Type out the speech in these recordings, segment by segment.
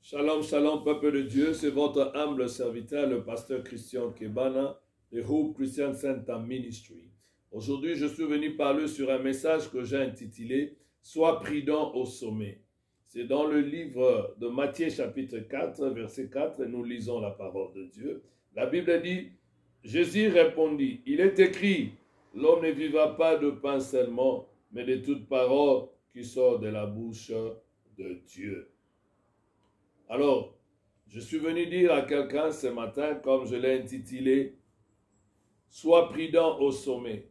Shalom, shalom, peuple de Dieu, c'est votre humble serviteur, le pasteur Christian Kebana, de Hope Christian Center Ministry. Aujourd'hui, je suis venu parler sur un message que j'ai intitulé « Sois prudent au sommet ». C'est dans le livre de Matthieu chapitre 4, verset 4, et nous lisons la parole de Dieu. La Bible dit, Jésus répondit, « Il est écrit, l'homme ne vivra pas de pain seulement, mais de toute parole qui sort de la bouche de Dieu. » Alors, je suis venu dire à quelqu'un ce matin, comme je l'ai intitulé, « Sois prudent au sommet ».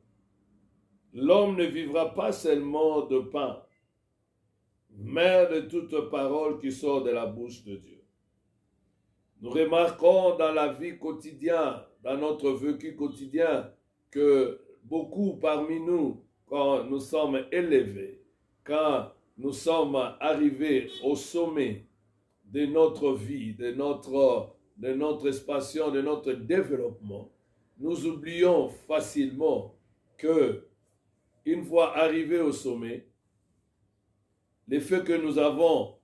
L'homme ne vivra pas seulement de pain, mais de toute parole qui sort de la bouche de Dieu. Nous remarquons dans la vie quotidienne, dans notre vécu quotidien, que beaucoup parmi nous, quand nous sommes élevés, quand nous sommes arrivés au sommet de notre vie, de notre expansion, de notre développement, nous oublions facilement que, une fois arrivés au sommet, le fait que nous avons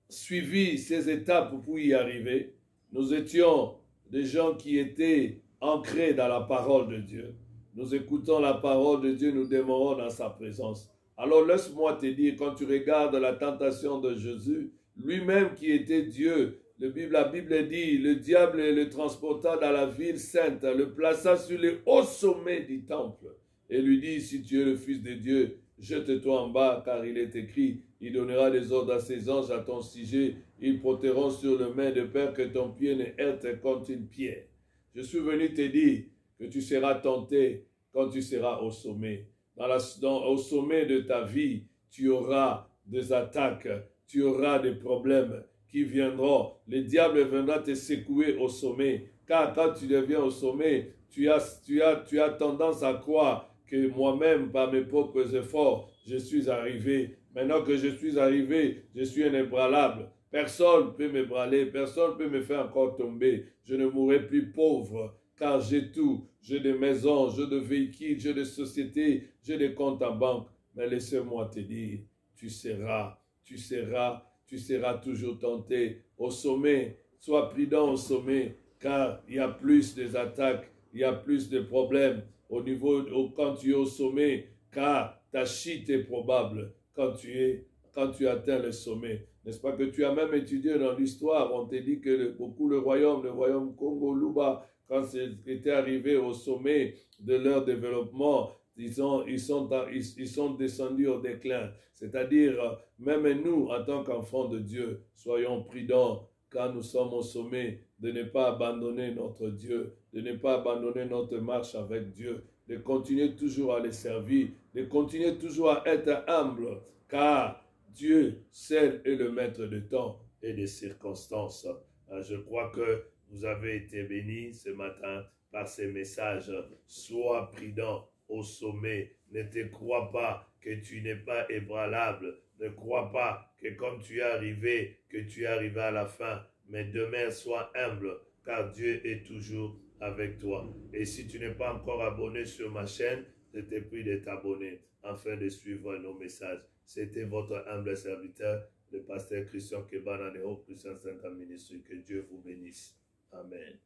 suivi ces étapes pour y arriver, nous étions des gens qui étaient ancrés dans la parole de Dieu. Nous écoutons la parole de Dieu, nous demeurons dans sa présence. Alors laisse-moi te dire, quand tu regardes la tentation de Jésus, lui-même qui était Dieu, la Bible dit, le diable le transporta dans la ville sainte, le plaça sur le haut sommet du temple et lui dit, si tu es le Fils de Dieu, jette-toi en bas, car il est écrit, il donnera des ordres à ses anges à ton sujet, ils porteront sur le main de peur que ton pied ne heurte contre une pierre. Je suis venu te dire que tu seras tenté quand tu seras au sommet. Au sommet de ta vie, tu auras des attaques, tu auras des problèmes qui viendront. Le diable viendra te secouer au sommet, car quand tu deviens au sommet, tu as tendance à croire que moi-même, par mes propres efforts, je suis arrivé. Maintenant que je suis arrivé, je suis inébranlable. Personne ne peut m'ébranler, personne ne peut me faire encore tomber. Je ne mourrai plus pauvre, car j'ai tout. J'ai des maisons, j'ai des véhicules, j'ai des sociétés, j'ai des comptes en banque. Mais laissez-moi te dire, tu seras toujours tenté au sommet. Sois prudent au sommet, car il y a plus d'attaques, il y a plus de problèmes quand tu es au sommet, car ta chute est probable quand tu atteins le sommet. N'est-ce pas que tu as même étudié dans l'histoire, on te dit que le royaume Congo-Luba, quand c'était arrivé au sommet de leur développement, ils sont descendus au déclin. C'est-à-dire, même nous, en tant qu'enfants de Dieu, soyons prudents quand nous sommes au sommet, de ne pas abandonner notre Dieu, de ne pas abandonner notre marche avec Dieu, de continuer toujours à les servir, de continuer toujours à être humble, car Dieu seul est le maître de temps et des circonstances. Je crois que vous avez été bénis ce matin par ces messages. Sois prudent au sommet. Ne te crois pas que tu n'es pas ébranlable. Ne crois pas que comme tu es arrivé, que tu es arrivé à la fin. Mais demain, sois humble, car Dieu est toujours avec toi. Et si tu n'es pas encore abonné sur ma chaîne, je te prie de t'abonner afin de suivre nos messages. C'était votre humble serviteur, le pasteur Christian Kebana de Hope Christian Center Ministry. Que Dieu vous bénisse. Amen.